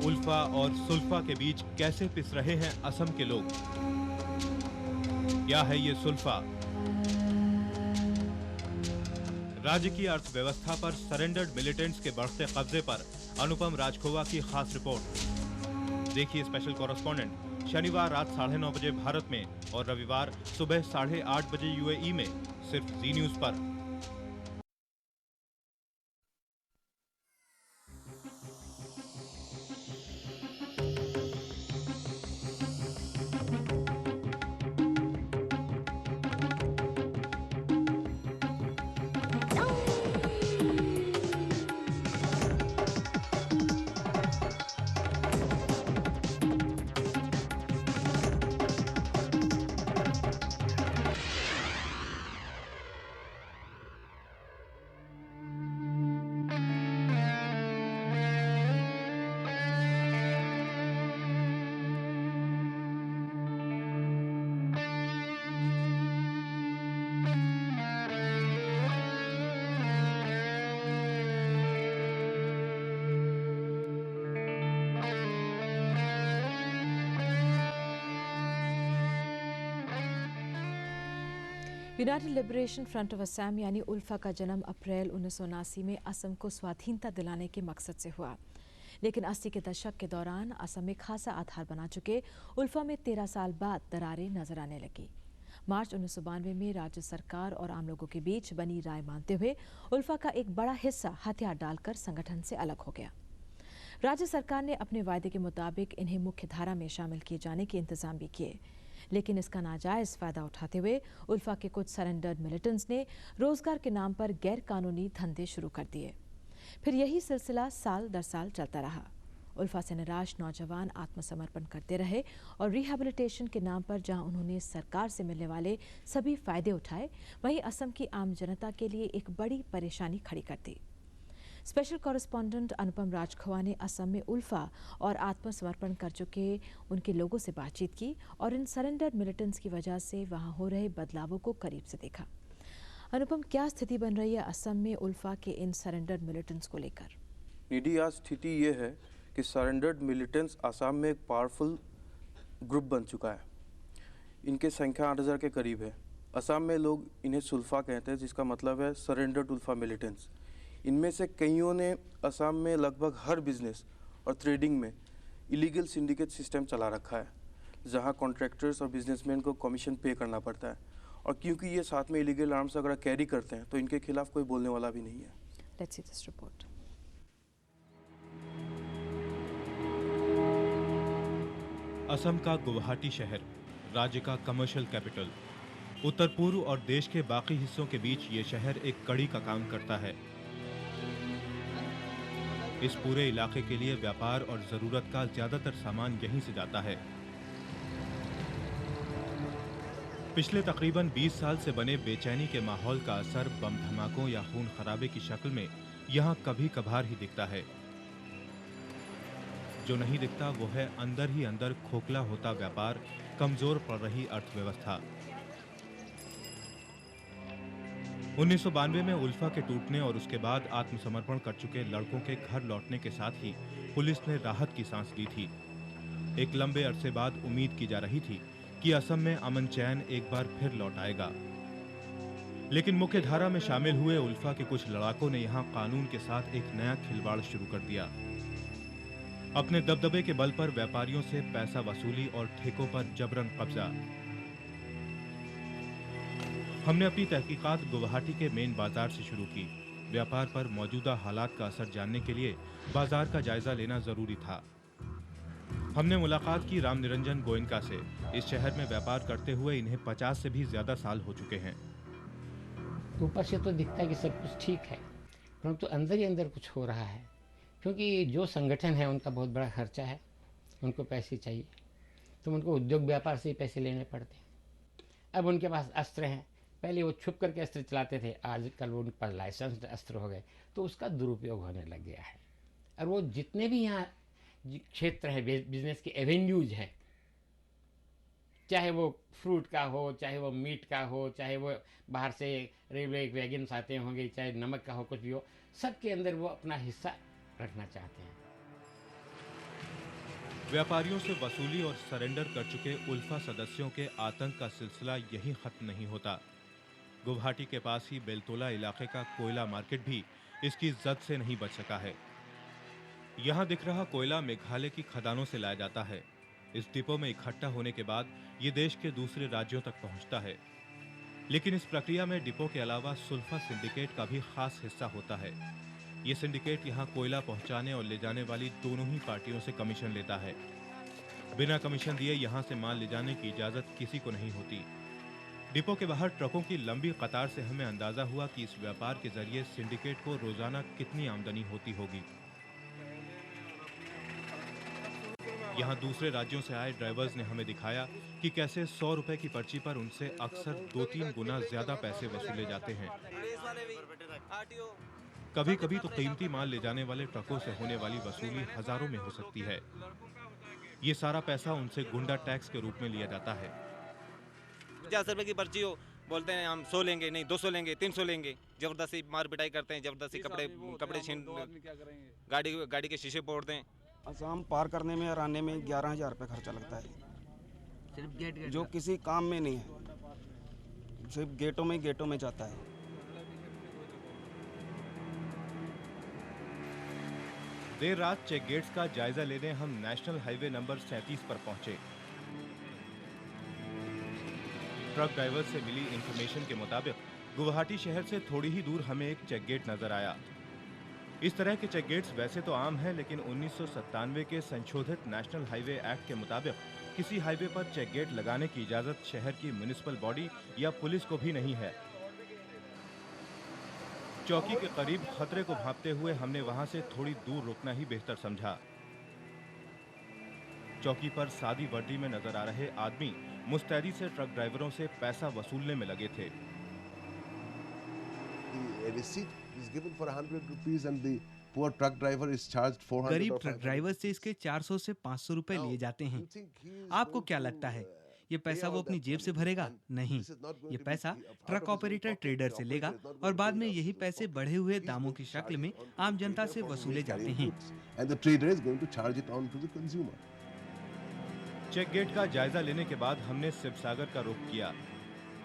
उल्फा और सुल्फा के बीच कैसे पिस रहे हैं असम के लोग? क्या है ये सुल्फा? राज्य की अर्थव्यवस्था पर सरेंडर्ड मिलिटेंट्स के बढ़ते कब्जे पर अनुपम राजखोवा की खास रिपोर्ट। देखिए स्पेशल कॉरेस्पॉन्डेंट शनिवार रात 9:30 बजे भारत में और रविवार सुबह 8:30 बजे यूएई में, सिर्फ जी न्यूज पर। United liberation front of Assam यानी उल्फा का जन्म अप्रैल 1979 में असम को स्वाधीनता दिलाने के मकसद से हुआ। लेकिन 80 के दशक के दौरान असम में खासा आधार बना चुके उल्फा में 13 साल बाद दरारें नजर आने लगी। मार्च 1992 में राज्य सरकार और आम लोगों के बीच बनी राय मानते हुए उल्फा का एक बड़ा हिस्सा हथियार डालकर संगठन से अलग हो गया। राज्य सरकार ने अपने वायदे के मुताबिक इन्हें मुख्य धारा में शामिल किए जाने के इंतजाम भी किए, लेकिन इसका नाजायज फायदा उठाते हुए उल्फा के कुछ सरेंडर्ड मिलिटेंट्स ने रोजगार के नाम पर गैर कानूनी धंधे शुरू कर दिए। फिर यही सिलसिला साल दर साल चलता रहा। उल्फा से निराश नौजवान आत्मसमर्पण करते रहे और रिहैबिलिटेशन के नाम पर जहां उन्होंने सरकार से मिलने वाले सभी फायदे उठाए, वहीं असम की आम जनता के लिए एक बड़ी परेशानी खड़ी कर दी। स्पेशल कॉरेस्पॉन्डेंट अनुपम राजखोवा ने असम में उल्फा और आत्मसमर्पण कर चुके उनके लोगों से बातचीत की और इन सरेंडर्ड मिलिटेंट्स की वजह से वहां हो रहे बदलावों को करीब से देखा। अनुपम, क्या स्थिति बन रही है असम में उल्फा के इन सरेंडर्ड मिलिटेंट्स को लेकर? निधि, आज स्थिति ये है कि सरेंडर्ड मिलिटेंट्स असम में एक पावरफुल ग्रुप बन चुका है। इनके संख्या 8,000 के करीब है। असम में लोग इन्हें सुल्फा कहते हैं, जिसका मतलब है सरेंडर्ड उल्फा मिलिटेंट्स। इनमें से कईयों ने असम में लगभग हर बिजनेस और ट्रेडिंग में इलीगल सिंडिकेट सिस्टम चला रखा है, जहां कॉन्ट्रैक्टर्स और बिजनेसमैन को कमीशन पे करना पड़ता है। और क्योंकि ये साथ में इलीगल आर्म्स अगर कैरी करते हैं तो इनके खिलाफ कोई बोलने वाला भी नहीं है। Let's see this report. Assam का गुवाहाटी शहर, राज्य का कमर्शियल कैपिटल, उत्तर पूर्व और देश के बाकी हिस्सों के बीच ये शहर एक कड़ी का काम करता है। इस पूरे इलाके के लिए व्यापार और जरूरत का ज्यादातर सामान यहीं से जाता है। पिछले तकरीबन 20 साल से बने बेचैनी के माहौल का असर बम धमाकों या खून खराबे की शक्ल में यहाँ कभी कभार ही दिखता है। जो नहीं दिखता वो है अंदर ही अंदर खोखला होता व्यापार, कमजोर पड़ रही अर्थव्यवस्था। 1992 में उल्फा के टूटने और उसके बाद आत्मसमर्पण कर चुके लड़कों के घर लौटने के साथ ही पुलिस ने राहत की सांस ली थी। एक लंबे अरसे बाद उम्मीद की जा रही थी कि असम में अमन चैन एक बार फिर लौट आएगा। लेकिन मुख्य धारा में शामिल हुए उल्फा के कुछ लड़ाकों ने यहां कानून के साथ एक नया खिलवाड़ शुरू कर दिया। अपने दबदबे के बल पर व्यापारियों से पैसा वसूली और ठेकों पर जबरन कब्जा। हमने अपनी तहकीकात गुवाहाटी के मेन बाजार से शुरू की। व्यापार पर मौजूदा हालात का असर जानने के लिए बाजार का जायजा लेना जरूरी था। हमने मुलाकात की राम निरंजन गोयनका से। इस शहर में व्यापार करते हुए इन्हें 50 से भी ज्यादा साल हो चुके हैं। ऊपर से तो दिखता है कि सब कुछ ठीक है, परंतु अंदर ही अंदर कुछ हो रहा है, क्योंकि जो संगठन है उनका बहुत बड़ा खर्चा है, उनको पैसे चाहिए, तो उनको उद्योग व्यापार से ही पैसे लेने पड़ते हैं। अब उनके पास अस्त्र हैं, पहले वो छुप करके अस्त्र चलाते थे, आजकल वो उनके पास लाइसेंस्ड अस्त्र हो गए, तो उसका दुरुपयोग होने लग गया है। और वो जितने भी यहाँ क्षेत्र है बिजनेस के एवेन्यूज हैं, चाहे वो फ्रूट का हो, चाहे वो मीट का हो, चाहे वो बाहर से रेलवे वैगन्स आते होंगे, चाहे नमक का हो, कुछ भी हो, सबके अंदर वो अपना हिस्सा रखना चाहते हैं। व्यापारियों से वसूली और सरेंडर कर चुके उल्फा सदस्यों के आतंक का सिलसिला यहीं खत्म नहीं होता। गुवाहाटी के पास ही बेलतोला इलाके का कोयला मार्केट भी इसकी जद से नहीं बच सका है। यहाँ दिख रहा कोयला मेघालय की खदानों से लाया जाता है। इस डिपो में इकट्ठा होने के बाद ये देश के दूसरे राज्यों तक पहुंचता है। लेकिन इस प्रक्रिया में डिपो के अलावा सुल्फा सिंडिकेट का भी खास हिस्सा होता है। ये सिंडिकेट यहाँ कोयला पहुंचाने और ले जाने वाली दोनों ही पार्टियों से कमीशन लेता है। बिना कमीशन दिए यहाँ से माल ले जाने की इजाजत किसी को नहीं होती। डिपो के बाहर ट्रकों की लंबी कतार से हमें अंदाजा हुआ कि इस व्यापार के जरिए सिंडिकेट को रोजाना कितनी आमदनी होती होगी। यहाँ दूसरे राज्यों से आए ड्राइवर्स ने हमें दिखाया कि कैसे 100 रुपए की पर्ची पर उनसे अक्सर 2-3 गुना ज्यादा पैसे वसूले जाते हैं। कभी कभी तो कीमती माल ले जाने वाले ट्रकों से होने वाली वसूली हजारों में हो सकती है। ये सारा पैसा उनसे गुंडा टैक्स के रूप में लिया जाता है। 50 रुपए की पर्ची हो, बोलते हैं हम 100 लेंगे, नहीं 200 लेंगे, 300 लेंगे। जबरदस्ती मार पिटाई करते हैं, जबरदस्ती कपड़े छीन, गाड़ी के शीशे फोड़ते हैं। असम पार करने में और आने में 11,000 रुपये खर्चा लगता है, सिर्फ गेट जो किसी काम में नहीं है, सिर्फ गेटों में जाता है। देर रात चेक गेट्स का जायजा लेने हम नेशनल हाईवे नंबर 37 पर पहुंचे। ट्रक ड्राइवर से मिली इंफॉर्मेशन के मुताबिक गुवाहाटी शहर से थोड़ी ही दूर हमें एक चेक गेट नजर आया। इस तरह के चेक गेट्स वैसे तो आम हैं, लेकिन 1997 के संशोधित नेशनल हाईवे एक्ट के मुताबिक किसी हाईवे पर चेक गेट लगाने की इजाजत शहर की म्युनिसिपल बॉडी या पुलिस को भी नहीं है। चौकी के करीब खतरे को भांपते हुए हमने वहां से थोड़ी दूर रुकना ही बेहतर समझा। चौकी पर सादी वर्दी में नजर आ रहे आदमी मुस्तैदी से ट्रक ड्राइवरों से पैसा वसूलने में लगे थे। गरीब ट्रक ड्राइवर से इसके 400 से 500 रुपए लिए जाते हैं। आपको क्या लगता है ये पैसा वो अपनी जेब से भरेगा? नहीं, ये पैसा ट्रक ऑपरेटर ट्रेडर से लेगा और बाद में यही पैसे बढ़े हुए दामों की शक्ल में आम जनता से वसूले जाते हैं। चेक गेट का जायजा लेने के बाद हमने शिवसागर का रुख किया।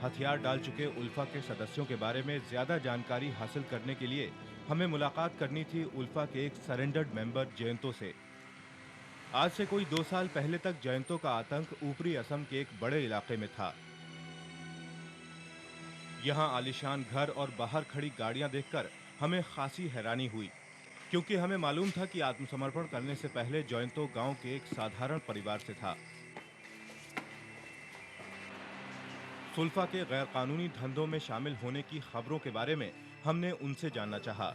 हथियार डाल चुके उल्फा के सदस्यों के बारे में ज्यादा जानकारी हासिल करने के लिए हमें मुलाकात करनी थी उल्फा के एक सरेंडर्ड मेंबर जयंतो से। आज से कोई 2 साल पहले तक जयंतो का आतंक ऊपरी असम के एक बड़े इलाके में था। यहाँ आलीशान घर और बाहर खड़ी गाड़ियां देखकर हमें खासी हैरानी हुई, क्योंकि हमें मालूम था कि आत्मसमर्पण करने से पहले जयंतो गांव के एक साधारण परिवार से था। सुल्फा के गैर कानूनी धंधों में शामिल होने की खबरों के बारे में हमने उनसे जानना चाहा।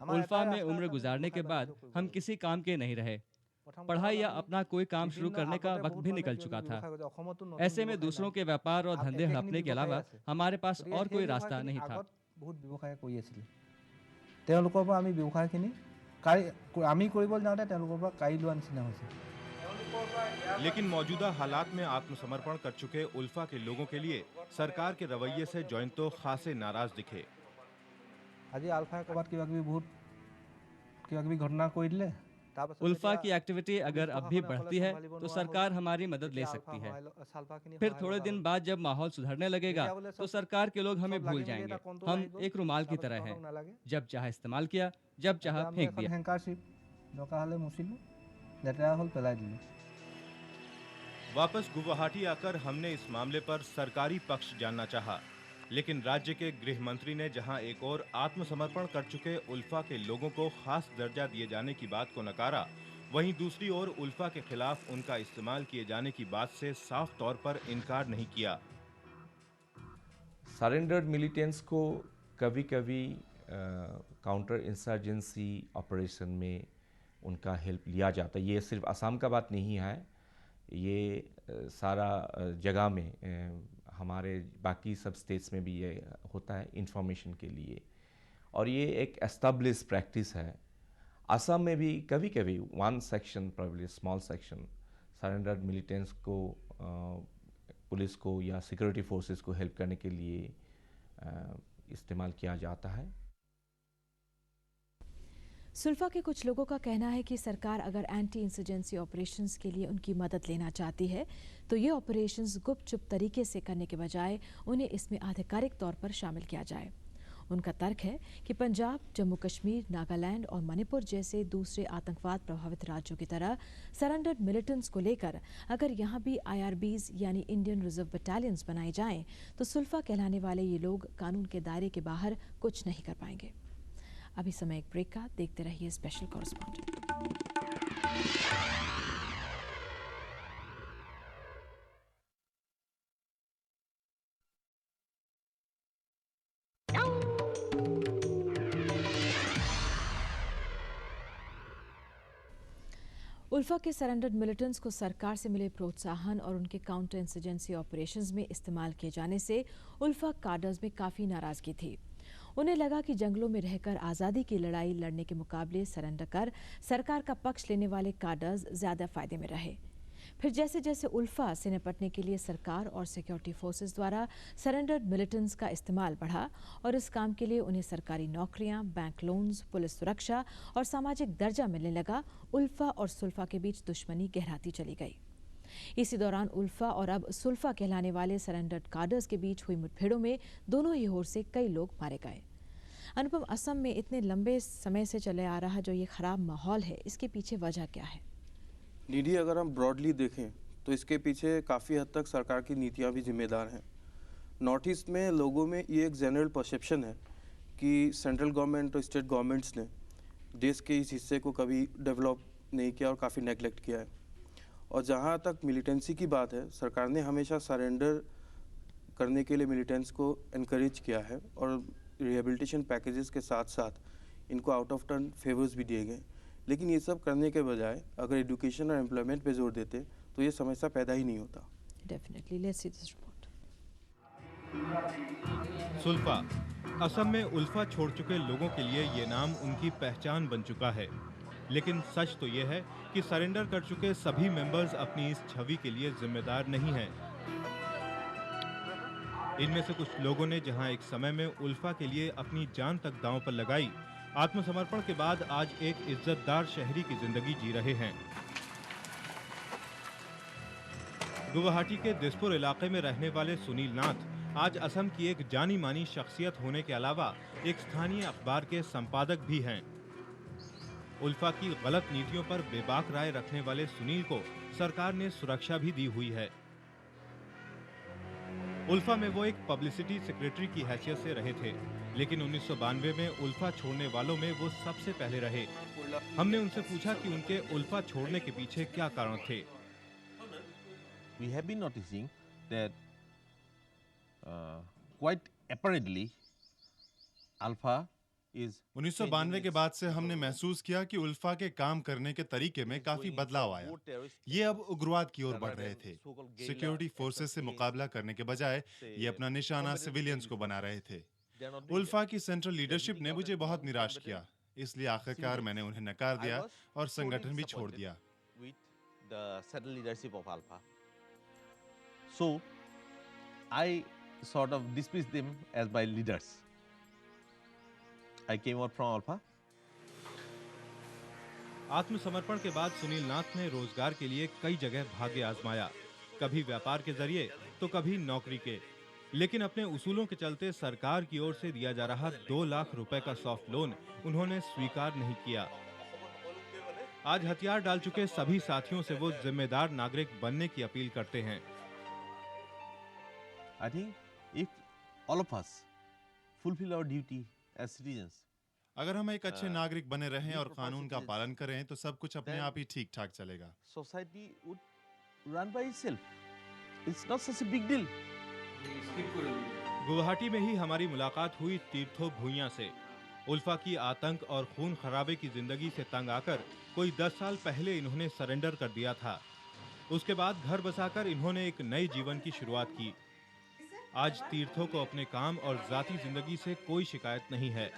उल्फा में उम्र गुजारने के बाद हम किसी काम के नहीं रहे। पढ़ाई या अपना कोई काम शुरू करने का वक्त भी निकल चुका था। ऐसे में दूसरों के व्यापार और धंधे हड़पने के अलावा हमारे पास और कोई रास्ता नहीं था। लेकिन मौजूदा हालात में आत्मसमर्पण कर चुके उल्फा के लोगों के लिए सरकार के रवैये से जयंतो खासे नाराज दिखे। उल्फा की एक्टिविटी अगर अब भी बढ़ती है तो सरकार हमारी मदद ले सकती है। फिर थोड़े दिन बाद जब माहौल सुधरने लगेगा तो सरकार के लोग हमें भूल जाएंगे। हम एक रुमाल की तरह हैं, जब चाहे इस्तेमाल किया, जब चाहा फेंक दिया। वापस गुवाहाटी आकर हमने इस मामले पर सरकारी पक्ष जानना चाहा, लेकिन राज्य के गृह मंत्री ने जहां एक और आत्मसमर्पण कर चुके उल्फा के लोगों को खास दर्जा दिए जाने की बात को नकारा, वहीं दूसरी ओर उल्फा के खिलाफ उनका इस्तेमाल किए जाने की बात से साफ तौर पर इनकार नहीं किया। सरेंडर्ड मिलिटेंट्स को कभी-कभी काउंटर इंसर्जेंसी ऑपरेशन में उनका हेल्प लिया जाता है। ये सिर्फ असम का बात नहीं है, ये सारा जगह में हमारे बाकी सब स्टेट्स में भी ये होता है इंफॉर्मेशन के लिए, और ये एक एस्टेब्लिश प्रैक्टिस है। असम में भी कभी कभी one section, probably small section, surrendered militants को पुलिस को या सिक्योरिटी फोर्सेस को हेल्प करने के लिए इस्तेमाल किया जाता है। सुल्फा के कुछ लोगों का कहना है कि सरकार अगर एंटी इंसर्जेंसी ऑपरेशंस के लिए उनकी मदद लेना चाहती है तो ये ऑपरेशंस गुपचुप तरीके से करने के बजाय उन्हें इसमें आधिकारिक तौर पर शामिल किया जाए। उनका तर्क है कि पंजाब, जम्मू कश्मीर, नागालैंड और मणिपुर जैसे दूसरे आतंकवाद प्रभावित राज्यों की तरह सरेंडर्ड मिलिटेंट्स को लेकर अगर यहाँ भी IRBs यानी इंडियन रिजर्व बटालियंस बनाए जाएं तो सुल्फा कहलाने वाले ये लोग कानून के दायरे के बाहर कुछ नहीं कर पाएंगे। अभी समय एक ब्रेक का, देखते रहिए स्पेशल कॉरेस्पॉन्डेंट। उल्फा के सरेंडर्ड मिलिटेंट्स को सरकार से मिले प्रोत्साहन और उनके काउंटर इंसर्जेंसी ऑपरेशंस में इस्तेमाल किए जाने से उल्फा काडर्स में काफ़ी नाराज़गी थी। उन्हें लगा कि जंगलों में रहकर आज़ादी की लड़ाई लड़ने के मुकाबले सरेंडर कर सरकार का पक्ष लेने वाले काडर्स ज़्यादा फायदे में रहे। फिर जैसे जैसे उल्फा से निपटने के लिए सरकार और सिक्योरिटी फोर्सेस द्वारा सरेंडर्ड मिलिटेंट्स का इस्तेमाल बढ़ा और इस काम के लिए उन्हें सरकारी नौकरियां, बैंक लोन्स, पुलिस सुरक्षा और सामाजिक दर्जा मिलने लगा, उल्फा और सुल्फा के बीच दुश्मनी गहराती चली गई। इसी दौरान उल्फा और अब सुल्फा कहलाने वाले सरेंडर्ड काडर्स के बीच हुई मुठभेड़ों में दोनों ही ओर से कई लोग मारे गए। अनुपम, असम में इतने लंबे समय से चले आ रहा जो ये खराब माहौल है, इसके पीछे वजह क्या है? निधि, अगर हम ब्रॉडली देखें तो इसके पीछे काफ़ी हद तक सरकार की नीतियाँ भी जिम्मेदार हैं। नॉर्थ ईस्ट में लोगों में ये एक जनरल परसेप्शन है कि सेंट्रल गवर्नमेंट और स्टेट गवर्नमेंट्स ने देश के इस हिस्से को कभी डेवलप नहीं किया और काफ़ी नेगलेक्ट किया है। और जहाँ तक मिलिटेंसी की बात है, सरकार ने हमेशा सरेंडर करने के लिए मिलिटेंट्स को एनकरेज किया है और रिहेबिलिटेशन पैकेजेस के साथ साथ इनको आउट ऑफ टर्न फेवर्स भी दिए गए। लेकिन ये सब करने के बजाय अगर एजुकेशन और एम्प्लॉयमेंट पे जोर देते तो ये समस्या पैदा ही नहीं होता। Definitely, let's see this report. Sulfa Assam में उल्फा छोड़ चुके लोगों के लिए ये नाम उनकी पहचान बन चुका है। लेकिन सच तो ये है कि सरेंडर कर चुके सभी मेंबर्स अपनी इस छवि के लिए जिम्मेदार नहीं हैं। इनमें से कुछ लोगों ने जहां एक समय में उल्फा के लिए अपनी जान तक दांव पर लगाई, आत्मसमर्पण के बाद आज एक इज्जतदार शहरी की जिंदगी जी रहे हैं। गुवाहाटी के दिसपुर इलाके में रहने वाले सुनील नाथ आज असम की एक जानी मानी शख्सियत होने के अलावा एक स्थानीय अखबार के संपादक भी हैं। उल्फा की गलत नीतियों पर बेबाक राय रखने वाले सुनील को सरकार ने सुरक्षा भी दी हुई है। उल्फा में वो एक पब्लिसिटी सेक्रेटरी की हैसियत से रहे थे, लेकिन 1992 में उल्फा छोड़ने वालों में वो सबसे पहले रहे। हमने उनसे पूछा कि उनके उल्फा छोड़ने के पीछे क्या कारण थे। We have been noticing that quite apparently Alpha is 1992 के बाद से हमने महसूस किया कि उल्फा के काम करने के तरीके में काफी बदलाव आया। ये अब उग्रवाद की ओर बढ़ रहे थे। सिक्योरिटी फोर्सेस से मुकाबला करने के बजाय ये अपना निशाना सिविलियंस को बना रहे थे। उल्फा की सेंट्रल लीडरशिप ने मुझे बहुत निराश किया, इसलिए आखिरकार मैंने उन्हें नकार दिया और संगठन भी छोड़ दिया। So I sort of dismissed them as my leaders. I came out from Alpha. आत्मसमर्पण के बाद सुनील नाथ ने रोजगार के लिए कई जगह भाग्य आजमाया, कभी व्यापार के जरिए तो कभी नौकरी के। लेकिन अपने उसूलों के चलते सरकार की ओर से दिया जा रहा 2 लाख रुपए का सॉफ्ट लोन उन्होंने स्वीकार नहीं किया। आज हथियार डाल चुके सभी साथियों से वो जिम्मेदार नागरिक बनने की अपील करते हैं। I think if all of us fulfill our duty as citizens, अगर हम एक अच्छे नागरिक बने रहें और कानून का पालन करें तो सब कुछ अपने आप ही ठीक ठाक चलेगा। Society would run by itself. It's not such a big deal. Guwahati में ही हमारी मुलाकात हुई तीर्थो भूइयां से। उल्फा की आतंक और खून खराबे की जिंदगी से तंग आकर कोई 10 साल पहले इन्होंने सरेंडर कर दिया था। उसके बाद घर बसाकर इन्होंने एक नए जीवन की शुरुआत की। आज तीर्थों को अपने काम और जाती जिंदगी से कोई शिकायत नहीं है।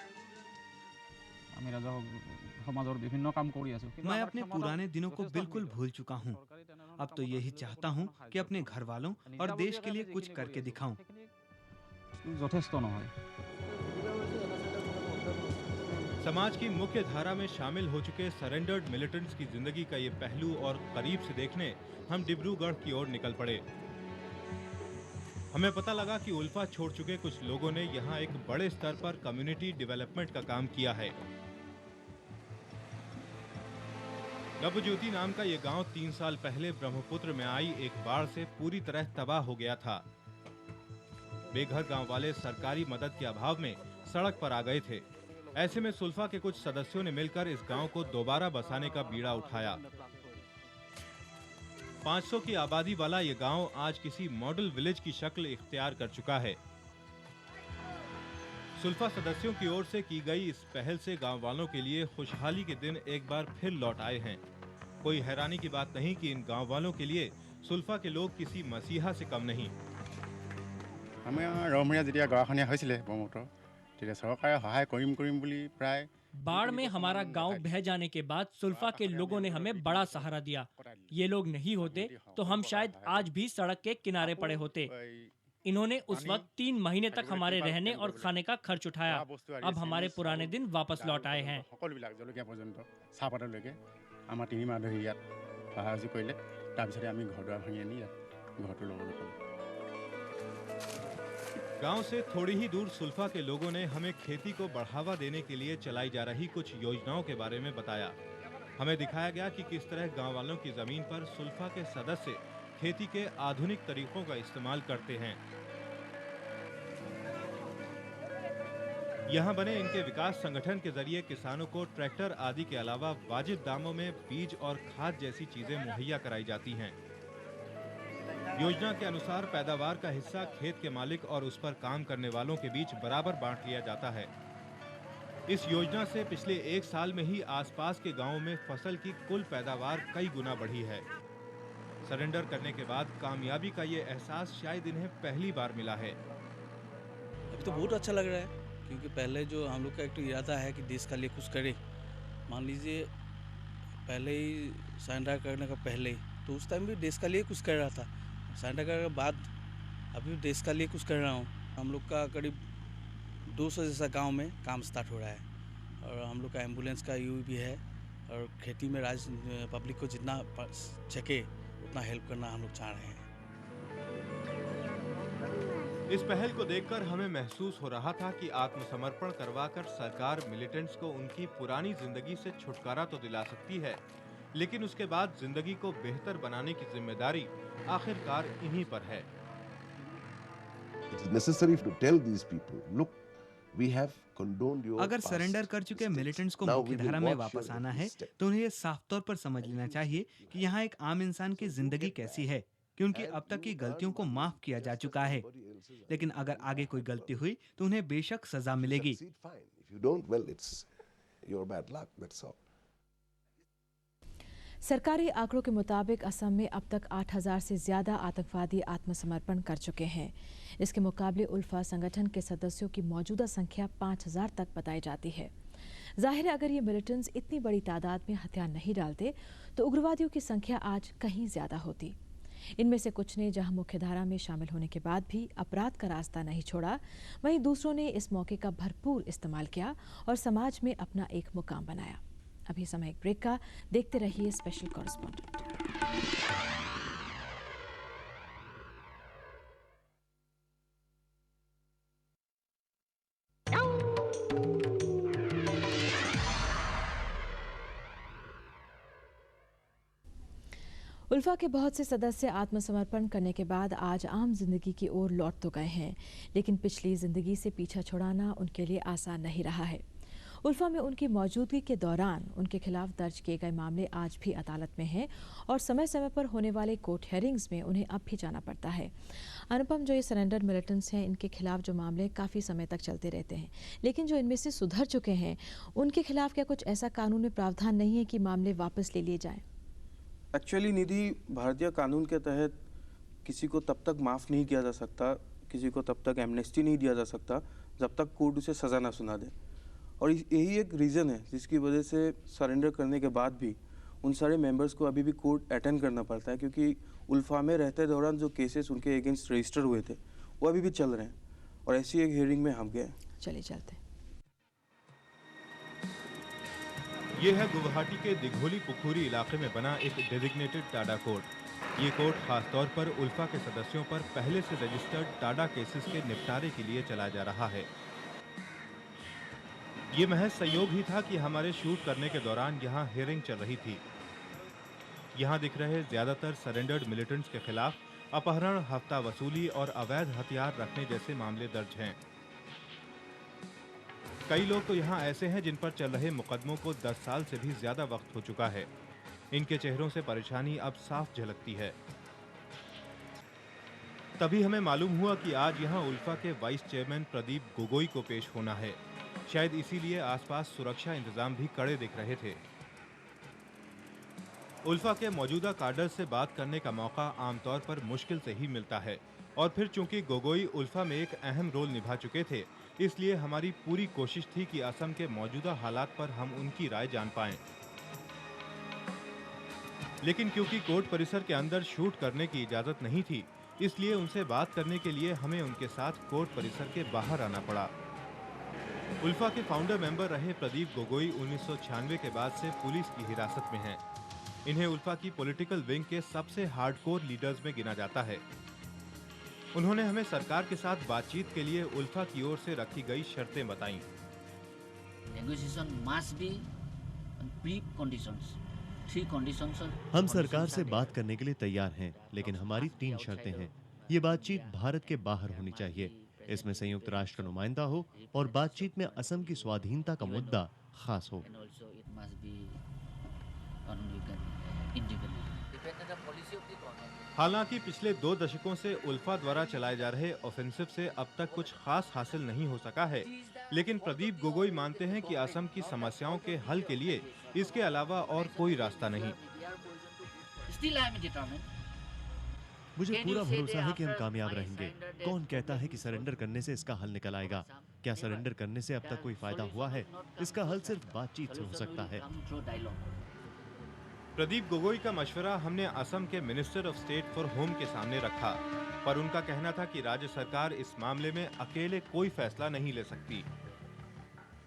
मैं अपने पुराने दिनों को बिल्कुल भूल चुका हूँ। अब तो यही चाहता हूँ कि अपने घर वालों और देश के लिए कुछ करके दिखाऊं। समाज की मुख्य धारा में शामिल हो चुके सरेंडर्ड मिलिटेंट्स की जिंदगी का ये पहलू और करीब से देखने हम डिब्रूगढ़ की ओर निकल पड़े। हमें पता लगा कि उल्फा छोड़ चुके कुछ लोगों ने यहाँ एक बड़े स्तर पर कम्युनिटी डेवलपमेंट का काम किया है। नवज्योति नाम का ये गांव 3 साल पहले ब्रह्मपुत्र में आई एक बाढ़ से पूरी तरह तबाह हो गया था। बेघर गांव वाले सरकारी मदद के अभाव में सड़क पर आ गए थे। ऐसे में सुल्फा के कुछ सदस्यों ने मिलकर इस गांव को दोबारा बसाने का बीड़ा उठाया। 500 की आबादी वाला ये गांव आज किसी मॉडल विलेज की शक्ल इख्तियार कर चुका है। सुल्फा सदस्यों की ओर से की गई इस पहल से गांव वालों के लिए खुशहाली के दिन एक बार फिर लौट आए हैं। कोई हैरानी की बात नहीं कि इन गांव वालों के लिए सुल्फा के लोग किसी मसीहा से कम नहीं। बाढ़ में हमारा गांव बह जाने के बाद सुल्फा के लोगों ने हमें बड़ा सहारा दिया। ये लोग नहीं होते तो हम शायद आज भी सड़क के किनारे पड़े होते। इन्होंने उस वक्त 3 महीने तक हमारे रहने और खाने का खर्च उठाया। अब हमारे पुराने दिन वापस लौट आए हैं। गांव से थोड़ी ही दूर सुल्फा के लोगों ने हमें खेती को बढ़ावा देने के लिए चलाई जा रही कुछ योजनाओं के बारे में बताया। हमें दिखाया गया कि किस तरह गांव वालों की जमीन पर सुल्फा के सदस्य खेती के आधुनिक तरीकों का इस्तेमाल करते हैं। यहाँ बने इनके विकास संगठन के जरिए किसानों को ट्रैक्टर आदि के अलावा वाजिब दामों में बीज और खाद जैसी चीजें मुहैया कराई जाती हैं। योजना के अनुसार पैदावार का हिस्सा खेत के मालिक और उस पर काम करने वालों के बीच बराबर बांट लिया जाता है। इस योजना से पिछले 1 साल में ही आसपास के गांवों में फसल की कुल पैदावार कई गुना बढ़ी है। सरेंडर करने के बाद कामयाबी का ये एहसास शायद इन्हें पहली बार मिला है। अभी तो बहुत अच्छा लग रहा है, क्योंकि पहले जो हम लोग का एक इरादा है कि देश का लिए कुछ करे। मान लीजिए पहले ही सरेंडर करने का पहले तो उस टाइम भी देश का लिए कुछ कर रहा था। सरेंडर करने के बाद अभी देश का लिए कुछ कर रहा हूँ। हम लोग का करीब 200 जैसा गांव में काम स्टार्ट हो रहा है और हम लोग का एम्बुलेंस का यू भी है और खेती में पब्लिक को जितना सके उतना हेल्प करना हम लोग चाह रहे हैं। इस पहल को देखकर हमें महसूस हो रहा था कि आत्मसमर्पण करवाकर सरकार मिलिटेंट्स को उनकी पुरानी जिंदगी से छुटकारा तो दिला सकती है, लेकिन उसके बाद जिंदगी को बेहतर बनाने की जिम्मेदारी आखिरकार इन्हीं पर है। अगर सरेंडर कर चुके मिलिटेंट्स को मुख्यधारा में वापस आना है तो उन्हें ये साफ तौर पर समझ लेना चाहिए कि यहाँ एक आम इंसान की जिंदगी कैसी है, क्योंकि अब तक की गलतियों को माफ किया जा चुका है। लेकिन अगर आगे कोई गलती हुई तो उन्हें बेशक सजा मिलेगी। सरकारी आंकड़ों के मुताबिक असम में अब तक 8000 से ज्यादा आतंकवादी आत्मसमर्पण कर चुके हैं। इसके मुकाबले उल्फा संगठन के सदस्यों की मौजूदा संख्या 5000 तक बताई जाती है। जाहिर है अगर ये मिलिटेंट्स इतनी बड़ी तादाद में हथियार नहीं डालते तो उग्रवादियों की संख्या आज कहीं ज्यादा होती। इनमें से कुछ ने जहां मुख्यधारा में शामिल होने के बाद भी अपराध का रास्ता नहीं छोड़ा, वहीं दूसरों ने इस मौके का भरपूर इस्तेमाल किया और समाज में अपना एक मुकाम बनाया। अभी समय एक ब्रेक का, देखते रहिए स्पेशल कॉरेस्पॉन्डेंट। उल्फा के बहुत से सदस्य आत्मसमर्पण करने के बाद आज आम जिंदगी की ओर लौट तो गए हैं, लेकिन पिछली जिंदगी से पीछा छुड़ाना उनके लिए आसान नहीं रहा है। उल्फा में उनकी मौजूदगी के दौरान उनके खिलाफ दर्ज किए गए मामले आज भी अदालत में हैं और समय समय पर होने वाले कोर्ट हेयरिंग्स में उन्हें अब भी जाना पड़ता है। अनुपम, जो ये सरेंडर मिलिटेंट्स हैं, इनके खिलाफ जो मामले काफ़ी समय तक चलते रहते हैं, लेकिन जो इनमें से सुधर चुके हैं उनके खिलाफ क्या कुछ ऐसा कानून में प्रावधान नहीं है कि मामले वापस ले लिए जाएं? एक्चुअली निधि, भारतीय कानून के तहत किसी को तब तक माफ़ नहीं किया जा सकता, किसी को तब तक एमनेस्टी नहीं दिया जा सकता जब तक कोर्ट उसे सज़ा ना सुना दे। और यही एक रीज़न है जिसकी वजह से सरेंडर करने के बाद भी उन सारे मेंबर्स को अभी भी कोर्ट अटेंड करना पड़ता है, क्योंकि उल्फा में रहते दौरान जो केसेस उनके अगेंस्ट रजिस्टर हुए थे वो अभी भी चल रहे हैं और ऐसी एक हियरिंग में हम गए। चलिए चलते हैं। ये है गुवाहाटी के दिघोली पुखुरी इलाके में बना एक डेजिग्नेटेड टाडा कोर्ट। ये कोर्ट खासतौर पर उल्फा के सदस्यों पर पहले से रजिस्टर्ड टाडा केसेस के निपटारे के लिए चलाया जा रहा है। ये महज संयोग ही था कि हमारे शूट करने के दौरान यहाँ हियरिंग चल रही थी। यहाँ दिख रहे ज्यादातर सरेंडर्ड मिलिटेंट्स के खिलाफ अपहरण, हफ्ता वसूली और अवैध हथियार रखने जैसे मामले दर्ज हैं। कई लोग तो यहाँ ऐसे हैं जिन पर चल रहे मुकदमों को 10 साल से भी ज्यादा वक्त हो चुका है। इनके चेहरों से परेशानी अब साफ झलकती है। तभी हमें मालूम हुआ कि आज यहाँ उल्फा के वाइस चेयरमैन प्रदीप गोगोई को पेश होना है। शायद इसीलिए आसपास सुरक्षा इंतजाम भी कड़े दिख रहे थे। उल्फा के मौजूदा कार्डर से बात करने का मौका आमतौर पर मुश्किल से ही मिलता है, और फिर चूंकि गोगोई उल्फा में एक अहम रोल निभा चुके थे, इसलिए हमारी पूरी कोशिश थी कि असम के मौजूदा हालात पर हम उनकी राय जान पाएं। लेकिन क्योंकि कोर्ट परिसर के अंदर शूट करने की इजाजत नहीं थी, इसलिए उनसे बात करने के लिए हमें उनके साथ कोर्ट परिसर के बाहर आना पड़ा। उल्फा के फाउंडर मेंबर रहे प्रदीप गोगोई 1996 के बाद से पुलिस की हिरासत में हैं। इन्हें उल्फा की पॉलिटिकल विंग के सबसे हार्डकोर लीडर्स में गिना जाता है। उन्होंने हमें सरकार के साथ बातचीत के लिए उल्फा की ओर से रखी गई शर्तें बताईं। हम सरकार से बात करने के लिए तैयार हैं, लेकिन हमारी 3 शर्तें हैं। ये बातचीत भारत के बाहर होनी चाहिए, इसमें संयुक्त राष्ट्र का नुमाइंदा हो और बातचीत में असम की स्वाधीनता का मुद्दा खास हो। हालांकि पिछले 2 दशकों से उल्फा द्वारा चलाए जा रहे ऑफेंसिव से अब तक कुछ खास हासिल नहीं हो सका है, लेकिन प्रदीप गोगोई मानते हैं कि असम की समस्याओं के हल के लिए इसके अलावा और कोई रास्ता नहीं। मुझे पूरा भरोसा है कि हम कामयाब रहेंगे। कौन कहता है कि सरेंडर करने से इसका हल निकल आएगा? क्या सरेंडर करने से अब तक कोई फायदा हुआ है? इसका हल सिर्फ बातचीत से हो सकता है। प्रदीप गोगोई का मशवरा हमने असम के minister of state for home के सामने रखा, पर उनका कहना था कि राज्य सरकार इस मामले में अकेले कोई फैसला नहीं ले सकती।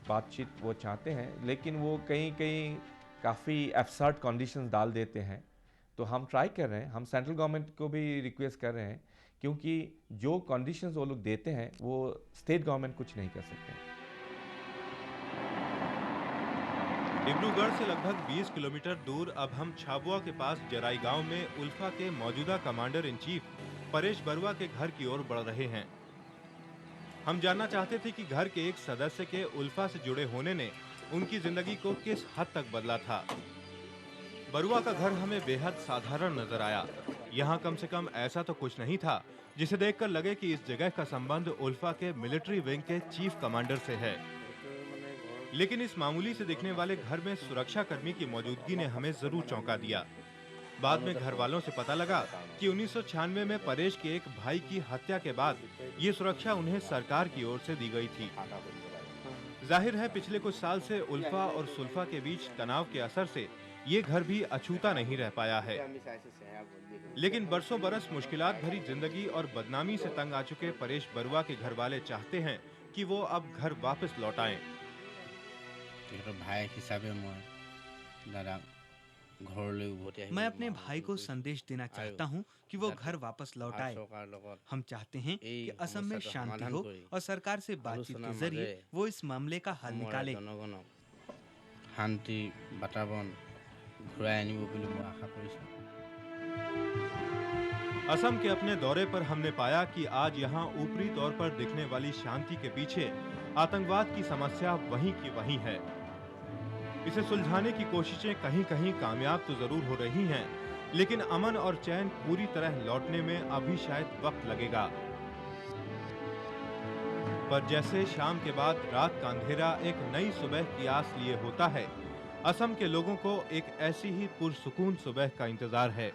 बातचीत वो चाहते हैं, लेकिन वो कहीं काफ़ी एब्सर्ड कंडीशंस डाल देते हैं। तो हम ट्राई कर रहे हैं, हम सेंट्रल गवर्नमेंट को भी रिक्वेस्ट कर रहे हैं, क्योंकि जो कंडीशंस वो लोग देते हैं वो स्टेट गवर्नमेंट कुछ नहीं कर सकते। डिब्रूगढ़ से लगभग 20 किलोमीटर दूर अब हम छाबुआ के पास जराई गांव में उल्फा के मौजूदा commander in chief Paresh Barua के घर की ओर बढ़ रहे हैं। हम जानना चाहते थे कि घर के एक सदस्य के उल्फा से जुड़े होने ने उनकी जिंदगी को किस हद तक बदला था। बरुआ का घर हमें बेहद साधारण नजर आया। यहाँ कम से कम ऐसा तो कुछ नहीं था जिसे देखकर लगे कि इस जगह का संबंध उल्फा के मिलिट्री विंग के चीफ कमांडर से है। लेकिन इस मामूली से दिखने वाले घर में सुरक्षा कर्मी की मौजूदगी ने हमें जरूर चौंका दिया। बाद में घर वालों से पता लगा कि 1996 में परेश के एक भाई की हत्या के बाद ये सुरक्षा उन्हें सरकार की ओर से दी गई थी। जाहिर है पिछले कुछ साल से उल्फा और सुल्फा के बीच तनाव के असर से ये घर भी अछूता नहीं रह पाया है। लेकिन बरसों बरस मुश्किलात भरी जिंदगी और बदनामी से तंग आ चुके परेश बरुआ के घर वाले चाहते हैं कि वो अब घर वापस लौट आएं। मैं अपने भाई को संदेश देना चाहता हूं कि वो घर वापस लौट आए। हम चाहते हैं कि असम में शांति हो और सरकार से बातचीत के जरिए वो इस मामले का हल निकाले। शांति वातावरण घुराई आनिब बुली मैं आशा करिछु। असम के अपने दौरे पर हमने पाया कि आज यहाँ ऊपरी तौर पर दिखने वाली शांति के पीछे आतंकवाद की समस्या वहीं की वहीं है। इसे सुलझाने की कोशिशें कहीं कहीं कामयाब तो जरूर हो रही हैं, लेकिन अमन और चैन पूरी तरह लौटने में अभी शायद वक्त लगेगा। पर जैसे शाम के बाद रात का अंधेरा एक नई सुबह की आस लिए होता है, असम के लोगों को एक ऐसी ही पुरसुकून सुबह का इंतजार है।